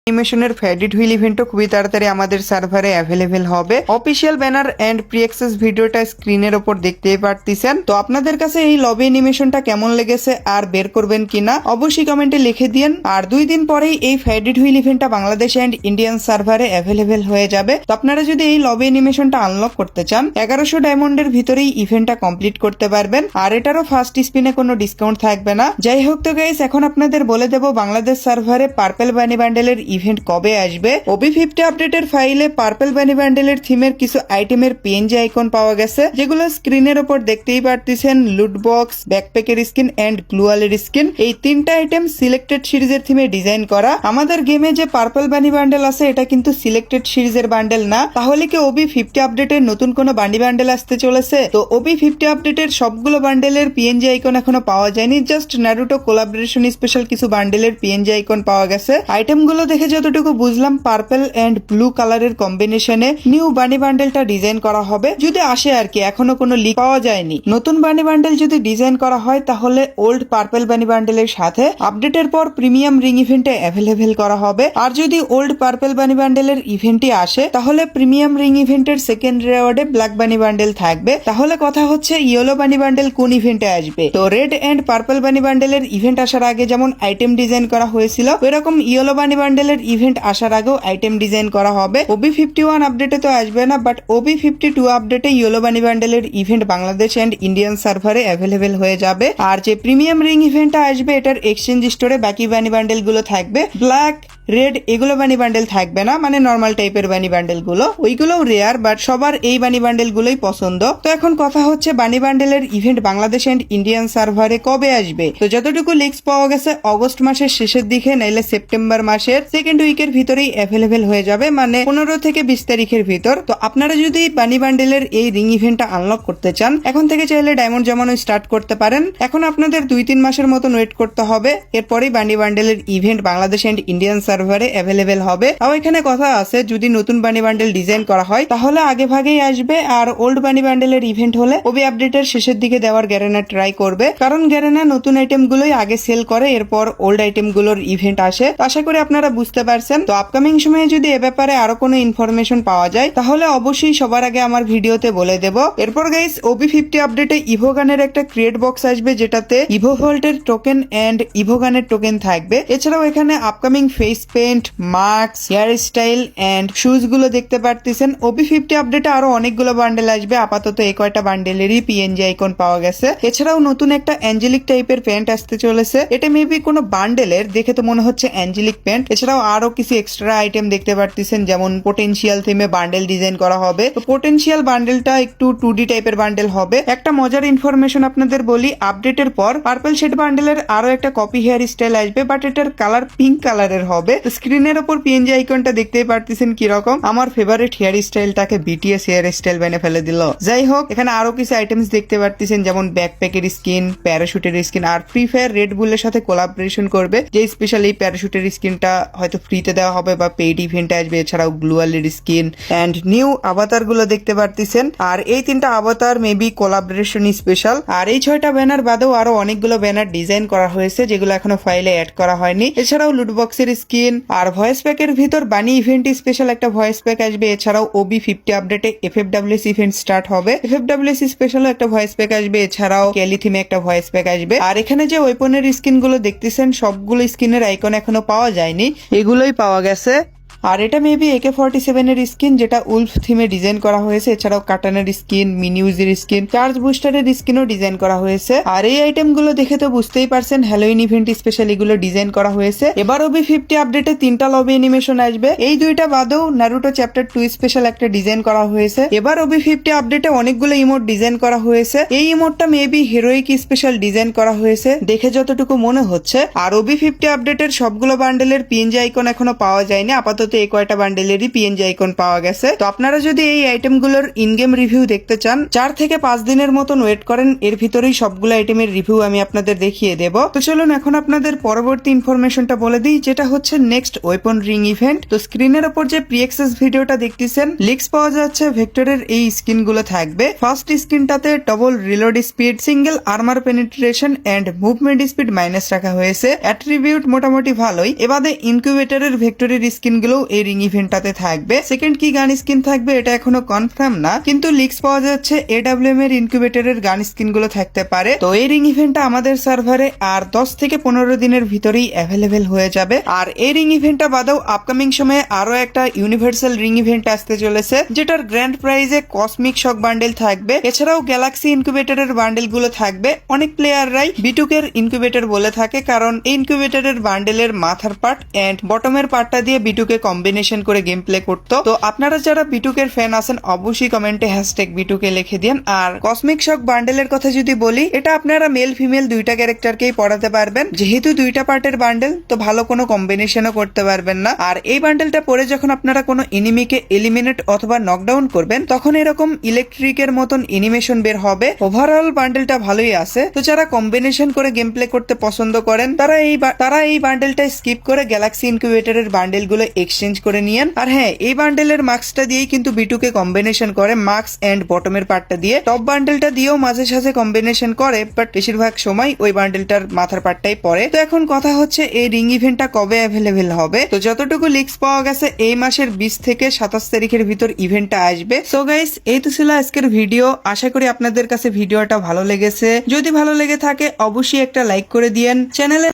অ্যানিমেশনের ফ্যাডিড wheel ইভেন্টও খুবই তাড়াতাড়ি আমাদের সার্ভারে অ্যাভেলেবেল হবে। Official banner and pre access ভিডিওটা স্ক্রিনের ওপর দেখতেই পারতেছেন। তো আপনাদের কাছে এই লবি অ্যানিমেশনটা কেমন লেগেছে আর বের করবেন কিনা অবশ্যই কমেন্টে লিখে দিন। আর 2 দিন পরেই এই ফ্যাডিড হুইল ইভেন্টটা বাংলাদেশ এন্ড ইন্ডিয়ান সার্ভারে অ্যাভেলেবেল হয়ে যাবে। তো আপনারা যদি এই লবি অ্যানিমেশনটা আনলক করতে চান 1100 ডায়মন্ডের ভিতরেই ইভেন্টটা কমপ্লিট করতে পারবেন। আর এটারও ফার্স্ট স্পিনে কোনো ডিসকাউন্ট থাকবে না। যাই হোক, তো গাইস এখন আপনাদের বলে দেব বাংলাদেশ সার্ভারে পার্পল বানি বান্ডেলের ইভেন্ট কবে আসবে। OB50 আপডেটের ফাইলে পার্পল বানি বান্ডেলের থিমের কিছু আইটেমের পিএনজি আইকন পাওয়া গেছে, যেগুলো স্ক্রিনের উপর দেখতেই পারতেছেন। লুট বক্স, ব্যাকপ্যাকের স্কিন এন্ড গ্লুয়ালের স্কিন, এই তিনটা আইটেম সিলেক্টেড সিরিজের থিমে ডিজাইন করা। আমাদের গেমে যে পার্পল বানি বান্ডেল আছে এটা কিন্তু সিলেক্টেড সিরিজের বান্ডেল না। তাহলে কি OB50 আপডেটের নতুন কোনো বানি বান্ডেল আসতে চলেছে? তো OB50 আপডেটের সবগুলো বান্ডেলের পিএনজি আইকন এখনো পাওয়া যায়নি, জাস্ট নারুটো কোলাবোরেশন স্পেশাল কিছু বান্ডেলের পিএনজি আইকন পাওয়া গেছে। আইটেমগুলো দেখে যতটুকু বুঝলাম পার্পল এন্ড ব্লু কালারের কম্বিনেশনে নিউ বানি বান্ডেলটা ডিজাইন করা হবে, যদি আসে আর কি। এখনো কোনো লিক পাওয়া যায়নি। নতুন বানি বান্ডেল যদি ডিজাইন করা হয় তাহলে ওল্ড পার্পল বানি বান্ডেলের সাথে আপডেটের পর প্রিমিয়াম রিং ইভেন্টে অ্যাভেলেবেল করা হবে। আর যদি ওল্ড পার্পল বানি বান্ডেলের ইভেন্টই আসে তাহলে প্রিমিয়াম রিং ইভেন্টের সেকেন্ড রেওয়ার্ডে ব্ল্যাক বানি বান্ডেল থাকবে। তাহলে কথা হচ্ছে ইয়েলো বানি বান্ডেল কোন ইভেন্টে আসবে? তো রেড এন্ড পার্পল বানি বান্ডেলের ইভেন্ট আসার আগে যেমন আইটেম ডিজাইন করা হয়েছিল, এরকম ইয়েলো বানি বান্ডেলের ইভেন্ট আসার আগেও আইটেম ডিজাইন করা হবে। OB51 আপডেটে তো আসবে না, বাট OB52 আপডেটে ইয়েলো বানি বান্ডেলের ইভেন্ট বাংলাদেশ এন্ড ইন্ডিয়ান সার্ভারে অ্যাভেলেবেল হয়ে যাবে। আর যে প্রিমিয়াম রিং ইভেন্টটা আসবে এটার এক্সচেঞ্জ স্টোরে বাকি বানি বান্ডেল গুলো থাকবে। ব্ল্যাক, রেড এগুলো বানি বান্ডেল থাকবে না, মানে নর্মাল টাইপের বানি বান্ডেল গুলো, ওইগুলোও রেয়ার, বাট সবার এই বানি বান্ডেল গুলোই পছন্দ। তো এখন কথা হচ্ছে বানি বান্ডেলের ইভেন্ট বাংলাদেশ এন্ড ইন্ডিয়ান সার্ভারে কবে আসবে? তো যতটুকু লিক্স পাওয়া গেছে অগস্ট মাসের শেষের দিকে, নাইলে সেপ্টেম্বর মাসের সেকেন্ড উইকের ভিতরেই অ্যাভেলেবেল হয়ে যাবে, মানে 15 থেকে 20 তারিখের ভিতর। তো আপনারা যদি বানি বান্ডেলের এই রিং ইভেন্টটা আনলক করতে চান এখন থেকে চাইলে ডায়মন্ড জমানো স্টার্ট করতে পারেন। এখন আপনাদের 2-3 মাসের মতন ওয়েট করতে হবে, এরপরেই বানি বান্ডেলের ইভেন্ট বাংলাদেশ এন্ড ইন্ডিয়ান সার্ভারে অ্যাভেলেবেল হবে। আর এখানে কথা আছে যদি নতুন বানি বান্ডেল ডিজাইন করা হয় তাহলে আগে ভাগেই আসবে, আর ওল্ড বানি বান্ডেলের ইভেন্ট হলে ওবি আপডেটের শেষের দিকে দেওয়ার গ্যারেনা ট্রাই করবে, কারণ গ্যারেনা নতুন আইটেম গুলোই আগে সেল করে, এরপর ওল্ড আইটেম গুলোর ইভেন্ট আসে। আশা করি আপনারা বুঝতে পারছেন। তো আপকামিং সময়ে যদি এ ব্যাপারে আরো কোনো ইনফরমেশন পাওয়া যায় তাহলে অবশ্যই সবার আগে আমার ভিডিওতে বলে দেব। এরপর গাইস OB50 আপডেটে ইভোগানের একটা ক্রিয়েট বক্স আসবে, যেটাতে ইভো ভল্টের টোকেন এন্ড ইভোগানের টোকেন থাকবে। এছাড়াও এখানে upcoming face paint, mask, hair style and shoes গুলো দেখতে পারতেছেন। OB50 আপডেটে আরো অনেকগুলো বান্ডেল আসবে, আপাতত এই কয়টা বান্ডেলেরই পিএনজি আইকন পাওয়া গেছে। এছাড়াও নতুন একটা অ্যাঞ্জেলিক টাইপের প্যান্ট আসতে চলেছে, এটা মেবি কোনো বান্ডেলের, দেখে তো মনে হচ্ছে অ্যাঞ্জেলিক প্যান্ট। এছাড়াও আরো কিছু এক্সট্রা আইটেম দেখতে পারতেছেন, যেমন পোটেনশিয়াল থিমে বান্ডেল ডিজাইন করা হবে। তো পোটেনশিয়াল বান্ডেলটা একটু 2D টাইপের বান্ডেল হবে। একটা মজার ইনফরমেশন আপনাদের বলি, আপডেটের পর পার্পল শেড বান্ডেলের আরো একটা কপি হেয়ার স্টাইল আসবে, বাট এটার কালার পিঙ্ক কালারের হবে। স্ক্রিনের উপর পিএনজি আইকনটা দেখতেই পারতেছেন কিরকম। আমার ফেভারিট হেয়ার স্টাইলটাকে BTS হেয়ার স্টাইল বানিয়ে ফেলে দিল। যাই হোক, এখানে আরো কিছু আইটেমস দেখতে পারতেছেন, যেমন ব্যাকপ্যাকের স্কিন, প্যারাশুটের স্কিন, আর ফ্রি ফায়ার রেড বুলের সাথে কোলাবোরেশন করবে, যে স্পেশাল এই প্যারাশুটের স্কিনটা হয়তো ফ্রিতে দেওয়া হবে বা পেইড ইভেন্টে আসবে। এছাড়াও গ্লুয়ালের স্কিন এন্ড নিউ আভাতার গুলো দেখতে পারতেছেন। আর এই 3টা আভাতার মেবি কোলাবোরেশন স্পেশাল। আর এই 6টা ব্যানার বাদেও আরো অনেকগুলো ব্যানার ডিজাইন করা হয়েছে, যেগুলো এখনো ফাইলে অ্যাড করা হয়নি। এছাড়াও লুটবক্সের স্কিন আর ভয়েস প্যাকের ভিতর বানি ইভেন্ট স্পেশাল একটা ভয়েস প্যাক আসবে। এছাড়াও OB50 আপডেটে FFWS ইভেন্ট স্টার্ট হবে, FFWS স্পেশাল একটা ভয়েস প্যাক আসবে। এছাড়াও কেলি থিমে একটা ভয়েস প্যাক আসবে। আর এখানে যে ওয়েপনের স্কিন গুলো দেখতেছেন সবগুলো স্কিনের আইকন এখনো পাওয়া যায়নি, এগুলোই পাওয়া গেছে। আর এটা মেবি AK-47 এর স্কিন, যেটা উলফ থিমে ডিজাইন করা হয়েছে। এছাড়াও কাটানের স্কিন, মিনিউজের স্কিন, চার্জ বুস্টারের স্কিনও ডিজাইন করা হয়েছে। আর এই আইটেম গুলো দেখে তো বুঝতেই পারছেন হ্যালোইন ইভেন্ট স্পেশাল এগুলো ডিজাইন করা হয়েছে। এবার OB50 আপডেটে 3টা লবি অ্যানিমেশন আসবে, এই 2টা বাদেও নারুটো চ্যাপ্টার 2 স্পেশাল একটা ডিজাইন করা হয়েছে। এবার OB50 আপডেটে অনেকগুলো ইমোট ডিজাইন করা হয়েছে, এই ইমোটটা মেবি হিরোইক স্পেশাল ডিজাইন করা হয়েছে দেখে যতটুকু মনে হচ্ছে। আর OB50 আপডেটের সবগুলো বান্ডেলের পিএনজি আইকন এখনো পাওয়া যায়নি, আপাতত ভিডিওতে এই কয়টা বান্ডেলেরই পিএনজি আইকন পাওয়া গেছে। তো আপনারা যদি এই আইটেমগুলোর ইন গেম রিভিউ দেখতে চান, 4 থেকে 5 দিনের মতন ওয়েট করেন, এর ভিতরেই সবগুলো আইটেমের রিভিউ আমি আপনাদের দেখিয়ে দেব। তো চলুন এখন আপনাদের পরবর্তী ইনফরমেশনটা বলে দিই, যেটা হচ্ছে নেক্সট ওয়েপন রিং ইভেন্ট। তো স্ক্রিনের ওপর যে প্রি অ্যাক্সেস ভিডিওটা দেখতেছেন, লিক্স পাওয়া যাচ্ছে ভেক্টরের এই স্কিনগুলো থাকবে। ফার্স্ট স্কিনটাতে double reload speed, single armour penetration and movement speed minus রাখা হয়েছে। অ্যাট্রিবিউট মোটামুটি ভালোই। এবারে ইনকিউবেটরের ভেক্টরের স্কিনগুলো এই রিং ইভেন্টটাতে থাকবে। সেকেন্ড কি গান স্কিন থাকবে এটা এখনো কনফার্ম না, কিন্তু লিক্স পাওয়া যাচ্ছে এডব্লিউএম এর ইনকিউবেটরের গান স্কিনগুলো থাকতে পারে। তো এই রিং ইভেন্টটা আমাদের সার্ভারে আর 10 থেকে 15 দিনের ভিতরেই অ্যাভেলেবেল হয়ে যাবে। আর এই রিং ইভেন্টটা বাদেও আপকামিং সময়ে আরো একটা ইউনিভার্সাল রিং ইভেন্ট আসতে চলেছে, যেটার গ্র্যান্ড প্রাইজে কসমিক শক বান্ডেল থাকবে। এছাড়াও গ্যালাক্সি ইনকিউবেটরের বান্ডেল গুলো থাকবে। অনেক প্লেয়াররাই বিটুকের ইনকিউবেটর বলে থাকে, কারণ এই ইনকিউবেটরের বান্ডেলের মাথার পার্ট এন্ড বটমের পার্টটা দিয়ে বিটুকে কম্বিনেশন করে গেম প্লে করতো। তো আপনারা যারা বিটুকের ফ্যান আছেন অবশ্যই কমেন্টে হ্যাশট্যাগ বিটুকে লিখে দিন। আর কসমিক শক বান্ডেলের কথা যদি বলি, এটা আপনারা মেল ফিমেল দুইটা ক্যারেক্টারকেই পড়াতে পারবেন। যেহেতু দুইটা পার্টের বান্ডেল, তো ভালো কোনো কম্বিনেশনও করতে পারবেন না। আর এই বান্ডেলটা পরে যখন আপনারা কোনো এনিমিকে এলিমিনেট অথবা নকডাউন করবেন, তখন এরকম ইলেকট্রিকের মতন এনিমেশন বের হবে। ওভারঅল বান্ডেলটা ভালোই আছে। তো যারা কম্বিনেশন করে গেম প্লে করতে পছন্দ করেন, তারা এই বান্ডেলটা স্কিপ করে গ্যালাক্সি ইনকিউবেটরের বান্ডেল গুলো এক্সচেঞ্জ করে নিয়েন। আর হ্যাঁ, এই বান্ডেলের মাস্কটা দিয়েই কিন্তু বিটুকে কম্বিনেশন করে, মাস্ক এন্ড বটমের পার্টটা দিয়ে। টপ বান্ডেলটা দিয়েও মাঝে সাঝে কম্বিনেশন করে, বাট বেশিরভাগ সময় ওই বান্ডেলটার মাথার পার্টটাই পরে। তো এখন কথা হচ্ছে এই রিং ইভেন্টটা কবে অ্যাভেলেবেল হবে। তো যতটুকু লিক্স পাওয়া গেছে, এই মাসের 20 থেকে 27 তারিখের ভিতর ইভেন্টটা আসবে। সো গাইস, এই তো ছিল আজকের ভিডিও। আশা করি আপনাদের কাছে ভিডিওটা ভালো লেগেছে। যদি ভালো লেগে থাকে অবশ্যই একটা লাইক করে দিয়েন। চ্যানেলে